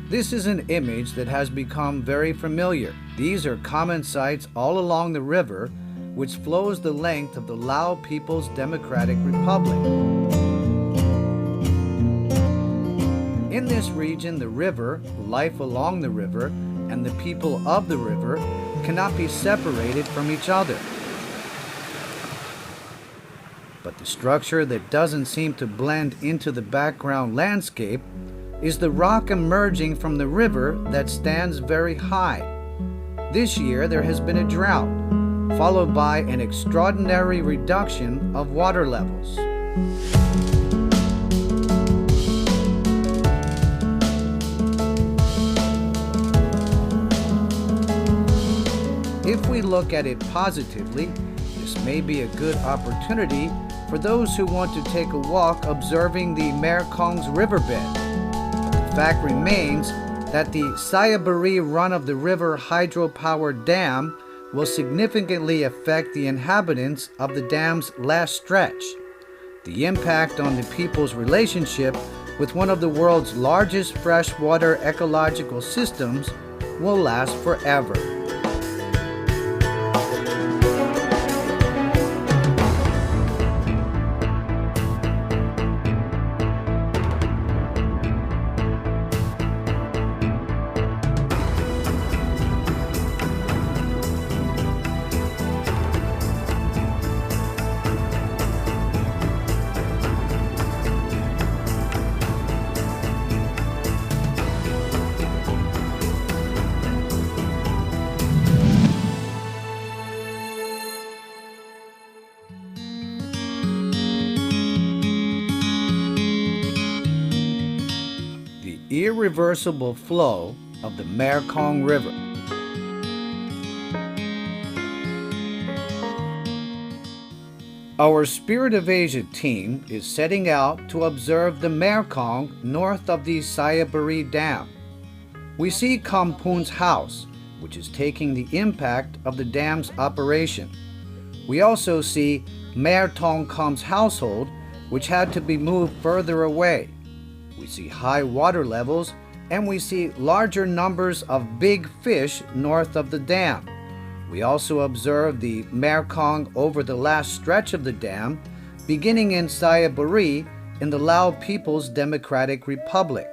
This is an image that has become very familiar. These are common sights all along the river, which flows the length of the Lao People's Democratic Republic. In this region, the river, life along the river, and the people of the river cannot be separated from each other. But the structure that doesn't seem to blend into the background landscape is the rock emerging from the river that stands very high. This year there has been a drought, followed by an extraordinary reduction of water levels. If we look at it positively, this may be a good opportunity for those who want to take a walk observing the Mekong's riverbed. But the fact remains that the Xayaburi run-of-the-river hydropower dam will significantly affect the inhabitants of the dam's last stretch. The impact on the people's relationship with one of the world's largest freshwater ecological systems will last forever. Irreversible flow of the Mekong River. Our Spirit of Asia team is setting out to observe the Mekong north of the Xayaburi Dam. We see Kampun's house, which is taking the impact of the dam's operation. We also see Mayor Tongkam's household, which had to be moved further away. We see high water levels, and we see larger numbers of big fish north of the dam. We also observe the Mekong over the last stretch of the dam, beginning in Xayaburi in the Lao People's Democratic Republic.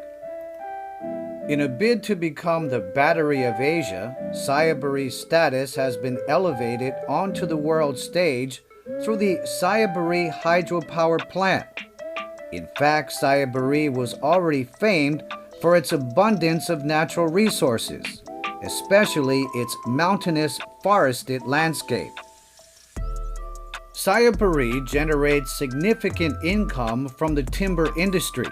In a bid to become the Battery of Asia, Xayaburi's status has been elevated onto the world stage through the Xayaburi hydropower plant. In fact, Xayaburi was already famed for its abundance of natural resources, especially its mountainous forested landscape. Xayaburi generates significant income from the timber industry.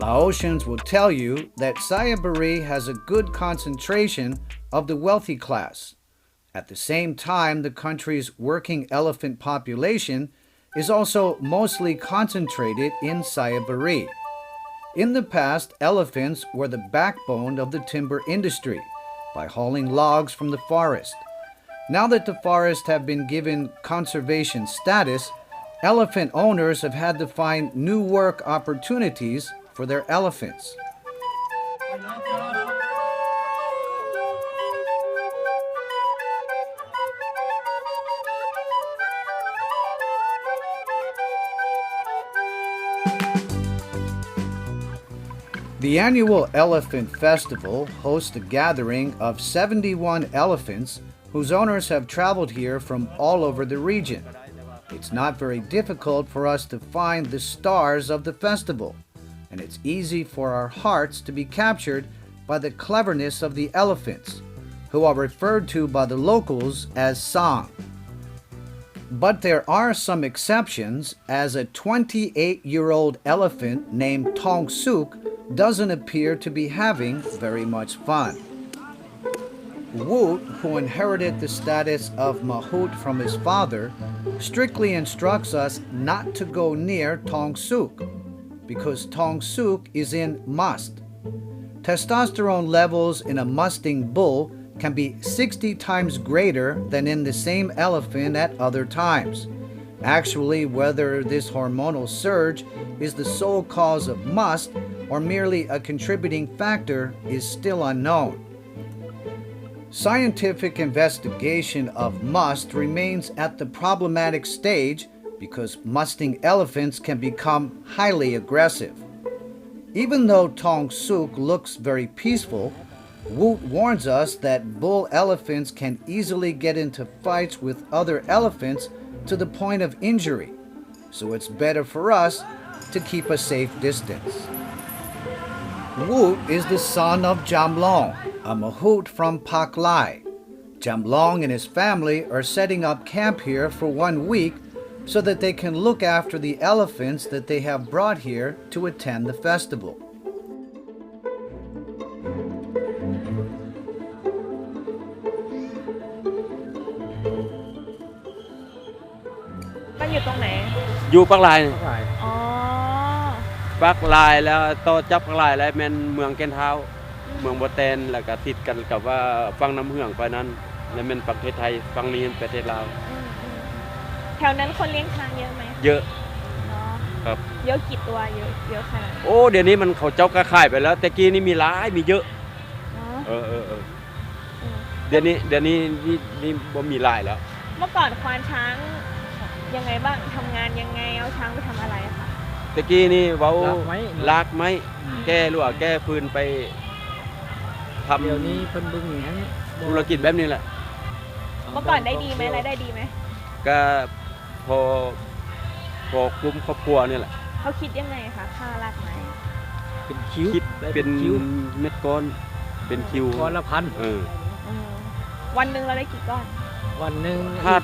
Laotians will tell you that Xayaburi has a good concentration of the wealthy class. At the same time, the country's working elephant population is also mostly concentrated in Xayaburi. In the past, elephants were the backbone of the timber industry by hauling logs from the forest. Now that the forests have been given conservation status, elephant owners have had to find new work opportunities for their elephants. The annual Elephant Festival hosts a gathering of 71 elephants whose owners have traveled here from all over the region. It's not very difficult for us to find the stars of the festival, and it's easy for our hearts to be captured by the cleverness of the elephants, who are referred to by the locals as Sang. But there are some exceptions, as a 28-year-old elephant named Tong Suk doesn't appear to be having very much fun. Woot, who inherited the status of Mahout from his father, strictly instructs us not to go near Tong Suk, because Tong Suk is in must. Testosterone levels in a musting bull can be 60 times greater than in the same elephant at other times. Actually, whether this hormonal surge is the sole cause of must or merely a contributing factor is still unknown. Scientific investigation of must remains at the problematic stage because musting elephants can become highly aggressive. Even though Tong Suk looks very peaceful, Woot warns us that bull elephants can easily get into fights with other elephants to the point of injury, so it's better for us to keep a safe distance. Woot is the son of Jamlong, a mahout from Pak Lay. Jamlong and his family are setting up camp here for 1 week so that they can look after the elephants that they have brought here to attend the festival. มันอยู่ตรงไหน อยู่ปักลาย อ๋อ ปักลายแล้วต่อจับปักลายแล้วแม่นเมืองแก่นเท้าเมืองบ่แตนแล้วก็ติดกันกับว่าฝั่งน้ำเหืองไปนั้นแล้วแม่นประเทศไทยฝั่งนี้ประเทศลาว แถวนั้นคนเลี้ยงช้างเยอะไหม เยอะ เนาะ ครับ เยอะกี่ตัวเยอะขนาดไหน โอ้เดี๋ยวนี้มันเขาเจ้าก็ขายไปแล้วแต่กี้นี่มีหลายมีเยอะ เนาะ เดี๋ยวนี้นี่บ่มีหลายแล้ว เมื่อก่อนควานช้างยังไงบ้างทำงานยังไงเอาช้างไปทำอะไรอะคะ แต่กี้นี่เว้าลากไม้แก้รั่วแก้ฟืนไปทำ เดี๋ยวนี้เพิ่นบึงอย่างนี้ ธุรกิจแบบนี้แหละ เมื่อก่อนได้ดีไหมรายได้ดีไหม ก็พอกลุ่มครอบครัวนี่แหละ เขาคิดยังไงคะค่าลากไม้ เป็นคิ้ว คิดเป็น คิ้ว เม็ดก้อนเป็นคิว ก้อนละพัน อืมวันหนึ่งเราได้กี่ก้อน วันหนึ่ง ถ้า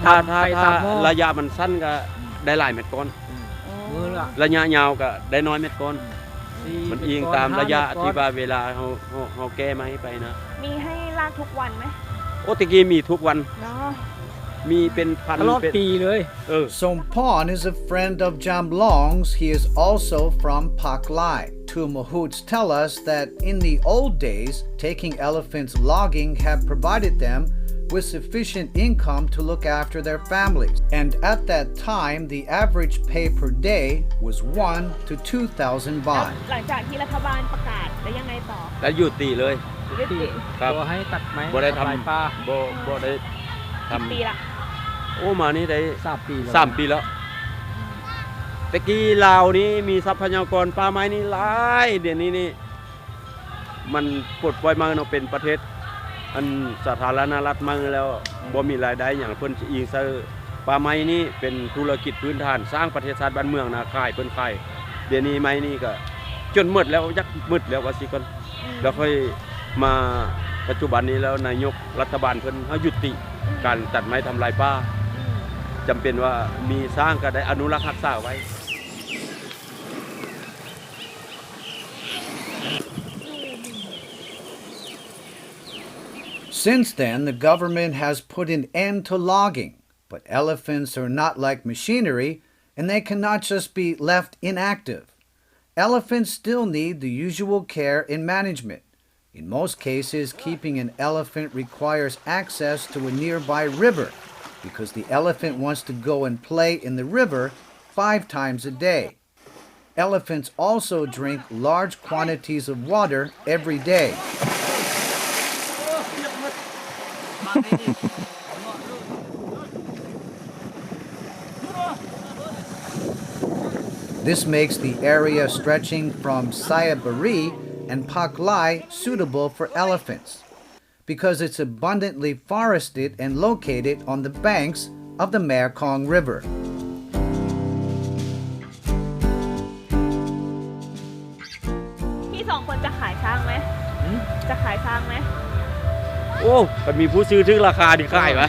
ไปตามหม้อ ระยะมันสั้นก็ได้หลายเม็ดก้อน มือละ ระยะยาวก็ได้น้อยเม็ดก้อน สี่ มันอิงตามระยะที่ว่าเวลาเขาแก้ไม้ไปนะ มีให้ลากทุกวันไหม โอ้ตะกี้มีทุกวัน เนาะ มีเป็นพัน ตลอด เป็น ปีเลย Sompon is a friend of Jamlong's. He is also from Pak Lay. Two mahouts tell us that in the old days, taking elephants logging had provided them with sufficient income to look after their families. And at that time, the average pay per day was 1 to 2,000 baht. หลังจากที่รัฐบาลประกาศแล้วยังไงต่อ แล้วหยุดตีเลย ยุติ ครับ ตัวให้ตัดไม้ บ่ได้ ทำลายปลา ทำบ่ได้ท ปีละ ำโอ้มานี่ได้ 3 ปีแล้ว 3 ปีแล้วตะกี้ลาวนี่มีทรัพยากรป่าไม้นี่หลายเดี๋ยวนี้นี่มันปลดปล่อยมาเนาะเป็นประเทศอันสาธารณรัฐมาแล้วบ่มีรายได้อย่างเพิ่นสิอิงซะป่าไม้นี่เป็นธุรกิจพื้นฐานสร้างประเทศชาติบ้านเมืองนะขายเพิ่นขายเดี๋ยวนี้ไม้นี่ก็จนหมดแล้วยักหมดแล้วว่าสิก่อนแล้วค่อยมาปัจจุบันนี้แล้วนายกรัฐบาลเพิ่นเฮายุติการตัดไม้ทำลายป่าจำเป็นว่ามีสร้างก็ได้อนุรักษ์รักษาไว้ Since then, the government has put an end to logging, but elephants are not like machinery and they cannot just be left inactive. Elephants still need the usual care and management. In most cases, keeping an elephant requires access to a nearby river because the elephant wants to go and play in the river 5 times a day. Elephants also drink large quantities of water every day. This makes the area stretching from Xayaburi and Pak Lay suitable for elephants because it's abundantly forested and located on the banks of the Mekong River. พี่สองคนจะขายช้างไหมจะขายช้างไหม โอ้มันมีผู้ซื้อถึงราคาที่ขายวะ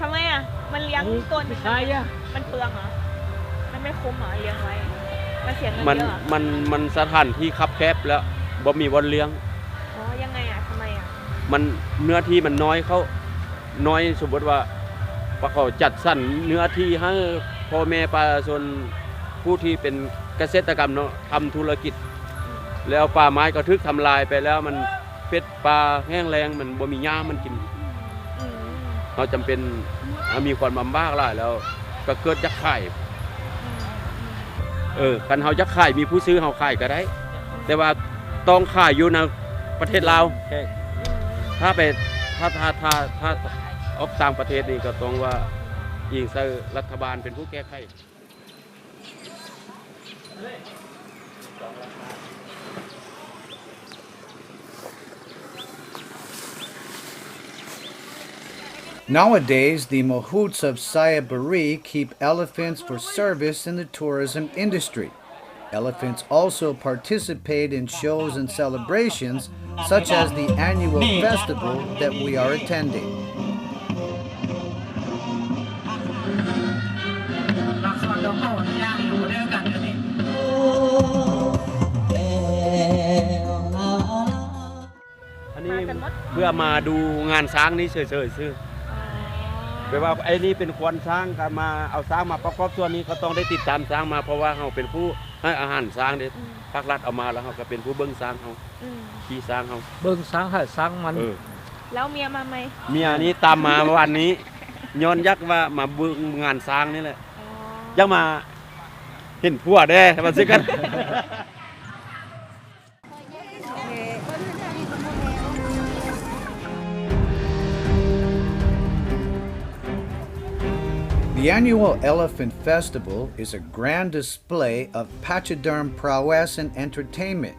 ทำไมอ่ะมันเลี้ยงตัวหนึง ใช่อะ มันเปลืองเหรอมันไม่คุ้มเหรอเลี้ยงไว้มันเสียเงิน มัน เยอะเหรอ มันสถานที่คับแคบแล้วบ่มีวันเลี้ยง อ๋อยังไงอ่ะทำไมอ่ะ มันเนื้อที่มันน้อยเขาน้อยสมมติว่าเขาจัดสรรเนื้อที่ให้พ่อแม่ประชาชนผู้ที่เป็นเกษตรกรรมเนาะทำธุรกิจ แล้วป่าไม้ก็ทึกทำลายไปแล้วมันเป็ดปลาแห้งแรงมันบ่มีหญ้ามันกิน อืม เราจำเป็นมีความลำบากหลายแล้วก็เกิดจากไข่ อ คันเฮาอยากขายมีผู้ซื้อเฮาขายก็ได้ แต่ว่าต้องขายอยู่ในประเทศลาว แค่ ถ้าไปถ้าออกต่างประเทศนี่ก็ต้องว่ายิงใส่รัฐบาลเป็นผู้แก้ไข Nowadays, the mahouts of Xayaburi keep elephants for service in the tourism industry. Elephants also participate in shows and celebrations, such as the annual festival that we are attending.เพื่อมาดูงานช้างนี้เฉยๆซื่อแปลว่าไอ้นี่เป็นควนช้างกันมาเอาช้างมาประกอบส่วนนี้เขาต้องได้ติดตามช้างมาเพราะว่าเขาเป็นผู้ให้อาหารช้างเด้ภาครัฐเอามาแล้วเขาก็เป็นผู้เบิ้งช้างเขาขี่ช้างเขา เบิ่งsángให้sángมัน แล้วเมียมาไหม เมียนี้ตามมาวันนี้ย้อนยักว่ามาเบิ้งงานช้างนี่แหละยังมาเห็นผัวแด้มาซิกัน The annual Elephant Festival is a grand display of pachyderm prowess and entertainment.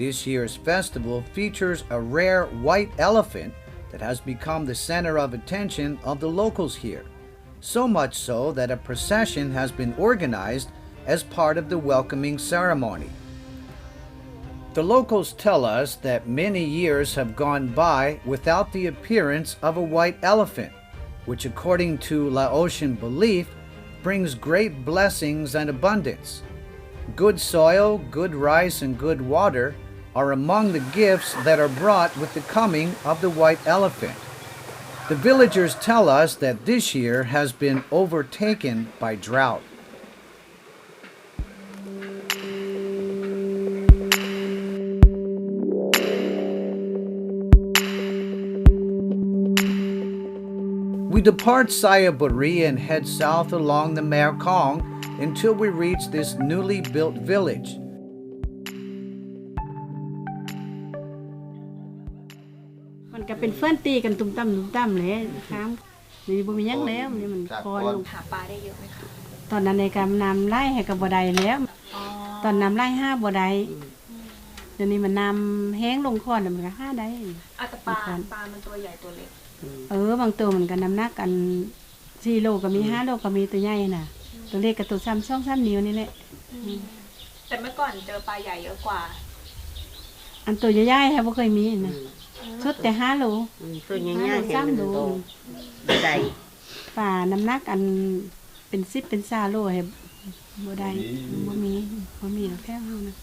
This year's festival features a rare white elephant that has become the center of attention of the locals here, so much so that a procession has been organized as part of the welcoming ceremony. The locals tell us that many years have gone by without the appearance of a white elephant, which according to Laotian belief brings great blessings and abundance. Good soil, good rice, and good water are among the gifts that are brought with the coming of the white elephant. The villagers tell us that this year has been overtaken by drought. We depart Xayaburi and head south along the Mekong until we reach this newly built village. มันก็เป็นเฟื่อนตีกันตุ้มตั้มเลยครับนี่บ่มีหยังแล้วนี่มันคอนลง หาปลาได้เยอะไหมคะ ตอนนั้นในการนำไล่ให้กับบ่ได้แล้ว ตอนนำไล่5บ่ได้เดี๋ยวนี้มันนำแห้งลงคอนมันก็5ได้ แต่ปลามันตัวใหญ่ตัวเล็ก บางตัวมันก็น้ำหนักกัน4โลก็มี5โลก็มีตัวใหญ่น่ะตัวเล็กกับตัวซ้ำ2-3นิ้วนี่แหละ แต่เมื่อก่อนเจอปลาใหญ่เยอะกว่า อันตัวใหญ่ๆค่ะบ่เคยมีนะสุดแต่5โล ตัวใหญ่ๆเห็น 3โล ได้ ป่าน้ำหนักอันเป็น10เป็น20โลให้บ่ได้บ่มีหรอกแค่เฮานะ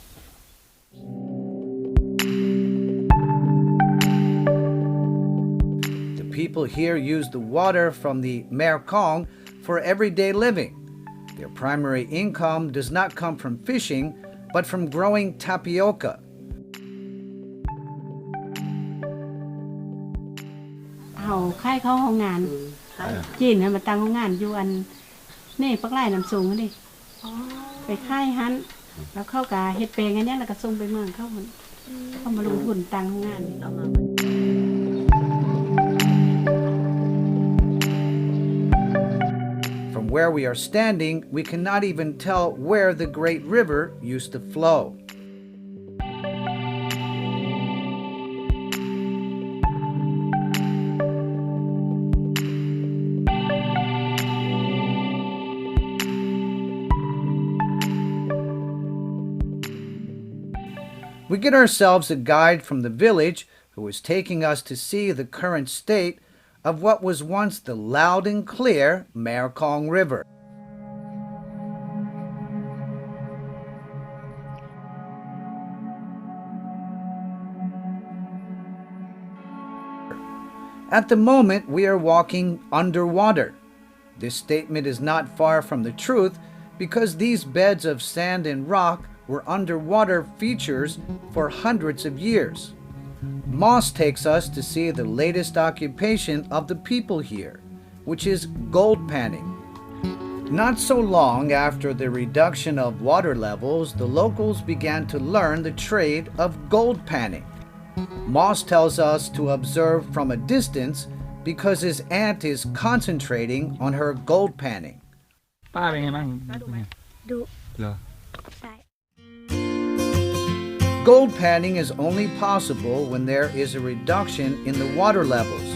People here use the water from the Mekong for everyday living. Their primary income does not come from fishing, but from growing tapioca. เอาค่ายเข้าห้องงานจีนมาตั้งห้องงานอยู่อันนี่ปักไล่น้ำสูงนี่ไปค่ายหันแล้วเข้ากะเฮ็ดแปลงอันนี้แล้วก็ส่งไปเมืองเข้ามาลงทุนตั้งห้องงานนี่เอามา From where we are standing, we cannot even tell where the great river used to flow. We get ourselves a guide from the village who is taking us to see the current state of what was once the loud and clear Mekong River. At the moment, we are walking underwater. This statement is not far from the truth because these beds of sand and rock were underwater features for hundreds of years. Moss takes us to see the latest occupation of the people here, which is gold panning. Not so long after the reduction of water levels, the locals began to learn the trade of gold panning. Moss tells us to observe from a distance because his aunt is concentrating on her gold panning. ป้าเป็นไงบ้าง ดุ เหรอ ใช่ Gold panning is only possible when there is a reduction in the water levels.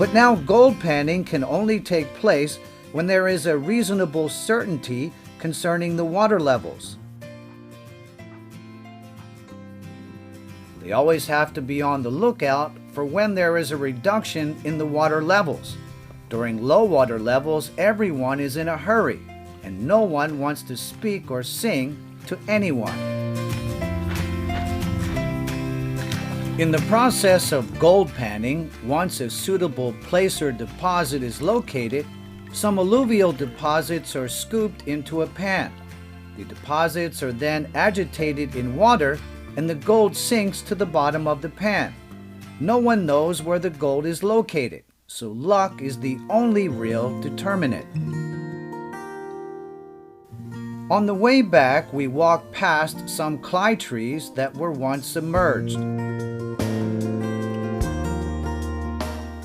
But now gold panning can only take place when there is a reasonable certainty concerning the water levels. They always have to be on the lookout for when there is a reduction in the water levels. During low water levels, everyone is in a hurry, and no one wants to speak or sing to anyone. In the process of gold panning, once a suitable placer deposit is located, some alluvial deposits are scooped into a pan. The deposits are then agitated in water and the gold sinks to the bottom of the pan. No one knows where the gold is located, so luck is the only real determinant. On the way back, we walked past some Klai trees that were once submerged.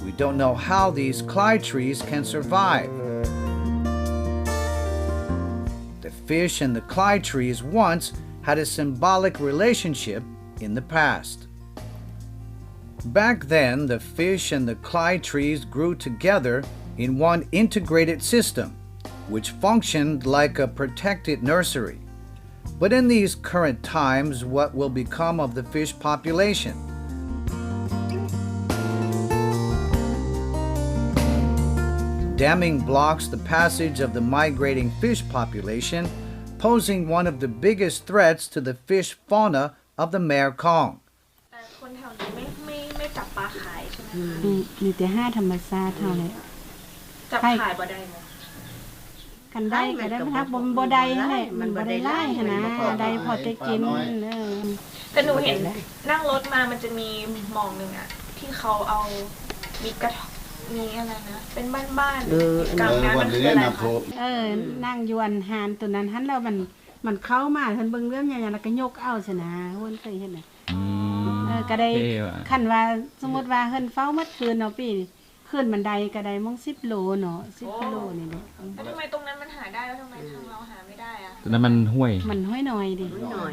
We don't know how these Klai trees can survive. The fish and the Klai trees once had a symbolic relationship in the past. Back then, the fish and the Klai trees grew together in one integrated system, which functioned like a protected nursery. But in these current times, what will become of the fish population? Damming blocks the passage of the migrating fish population, posing one of the biggest threats to the fish fauna of the Mekong. แต่คนแถวนี้ไม่จับปลาขายใช่ไหมคะ มีแต่ห้าธรรมชาติเท่านั้น จับขายบ่ได้ไหม กันได้ก็ได้มันทักบ่ได้นั่นแหละมันบ่ได้ไล่หั้นนะได้พอจะกินแต่หนูเห็นนั่งรถมามันจะมีหมองหนึ่งอะที่เขาเอามีกระมีอะไรนะเป็นบ้านๆกลางน้ำมันคืออะไรคะนั่งอยู่อันหานตัวนั้นหันแล้วมันเข้ามาเพิ่นเบิ่งเรื่องหยังแล้วก็ยกเอาซะนะเพิ่นเคยเห็นน่ะก็ได้คันว่าสมมุติว่าเพิ่นเฝ้าหมดคืนเนาะพี่ขึ้นบันไดก็ได้มอง10 โลเนาะ10 กิโลนี่เด้แล้วทำไมตรงนั้นมันหาได้แล้วทำไมทางเราหาไม่ได้อะตรงนั้นมันห้วย มันห้วยน้อยดิ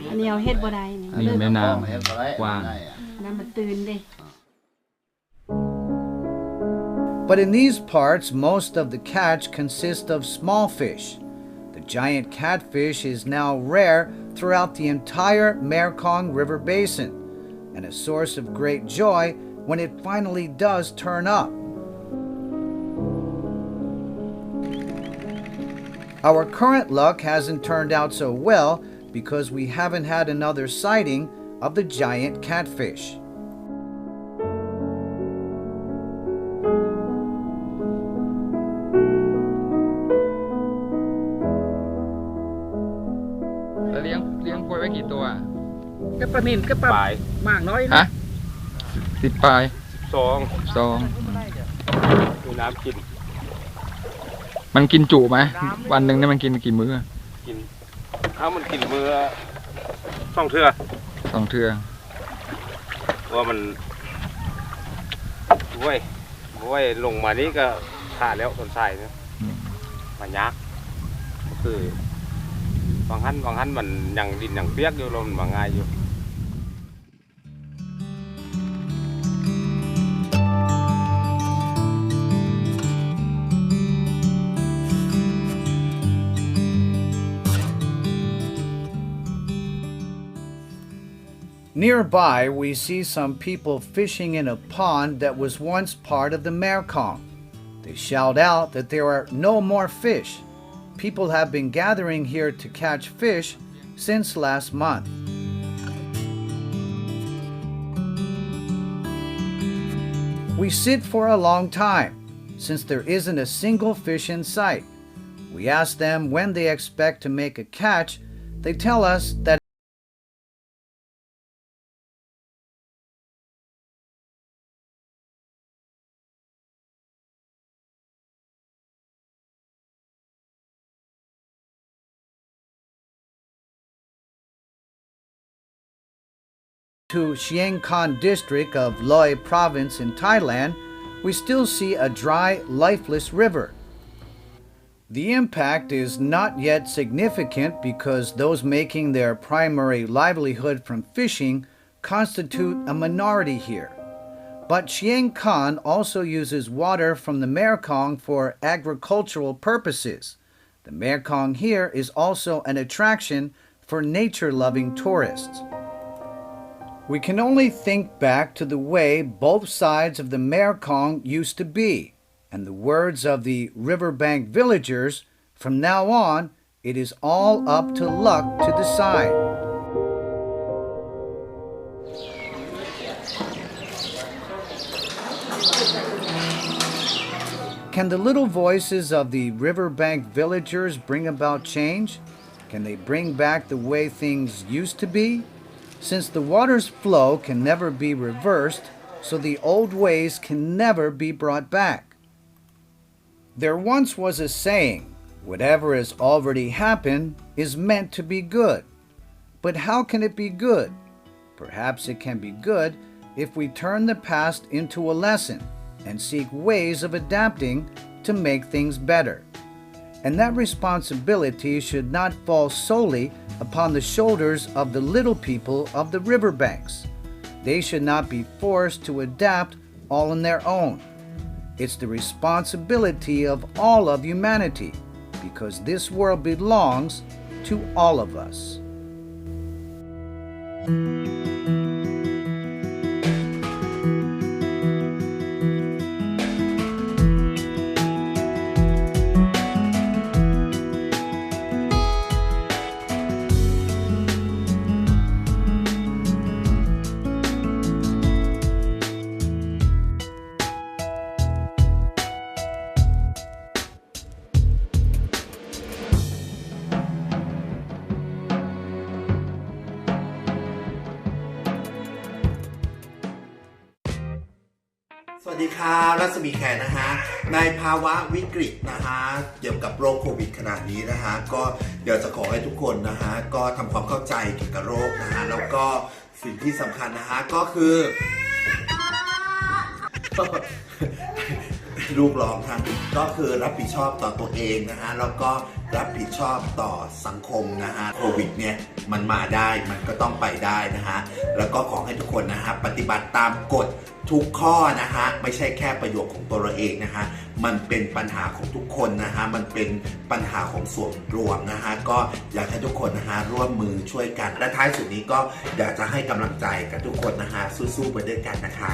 อันนี้เอาเฮ็ดบ่ได้นี่นี่แม่น้ำกว้าง น้ำมันตื่นเด้ But in these parts, most of the catch consists of small fish. The giant catfish is now rare throughout the entire Mekong River basin, and a source of great joy when it finally does turn up. Our current luck hasn't turned out so well because we haven't had another sighting of the giant catfish. Liang ปล่อยไว้กี่ตัว ก็ปลานิ่มก็ปลา ปลาย มากน้อย ฮะ10 ปลาย สอง 2 ดูน้ำกิน มันกินจุไหมวันหนึ่งเนี่ยมันกินกี่มื้อ กินมันกินมื้อ2 เทื่อ 2 เทื่อ ว่ามันเว้ยลงมานี่ก็ขาดแล้วต้นไทรเนี่ยมันยักษ์ก็คือบางหันมันยังดินยังเปียกอยู่ลมมันง่ายอยู่ Nearby, we see some people fishing in a pond that was once part of the Mekong. They shout out that there are no more fish. People have been gathering here to catch fish since last month. We sit for a long time, since there isn't a single fish in sight. We ask them when they expect to make a catch. They tell us that To Chiang district of Loei province in Thailand, we still see a dry, lifeless river. The impact is not yet significant because those making their primary livelihood from fishing constitute a minority here. But Chiang also uses water from the Mekong for agricultural purposes. The Mekong here is also an attraction for nature-loving tourists. We can only think back to the way both sides of the Mekong used to be, and the words of the riverbank-villagers, from now on, it is all up to luck to decide. Can the little voices of the riverbank-villagers bring about change? Can they bring back the way things used to be? Since the water's flow can never be reversed, so the old ways can never be brought back. There once was a saying, whatever has already happened is meant to be good. But how can it be good? Perhaps it can be good if we turn the past into a lesson and seek ways of adapting to make things better. And that responsibility should not fall solely upon the shoulders of the little people of the riverbanks. They should not be forced to adapt all on their own. It's the responsibility of all of humanity, because this world belongs to all of us.สวัสดีครับรัศมีแขนะฮะในภาวะวิกฤตนะฮะเกี่ยวกับโรคโควิดขนาดนี้นะฮะก็เดี๋ยวจะขอให้ทุกคนนะฮะก็ทำความเข้าใจเกี่ยวกับโรคนะฮะแล้วก็สิ่งที่สำคัญนะฮะก็คือ ลูกร้องครับก็คือรับผิดชอบต่อตัวเองนะฮะแล้วก็รับผิดชอบต่อสังคมนะฮะโควิดเนี่ยมันมาได้มันก็ต้องไปได้นะฮะแล้วก็ขอให้ทุกคนนะฮะปฏิบัติตามกฎทุกข้อนะฮะไม่ใช่แค่ประโยชน์ของตัวเราเองนะฮะมันเป็นปัญหาของทุกคนนะฮะมันเป็นปัญหาของส่วนรวมนะฮะก็อยากให้ทุกคนนะฮะร่วมมือช่วยกันและท้ายสุดนี้ก็อยากจะให้กำลังใจกับทุกคนนะฮะสู้ๆไปด้วยกันนะคะ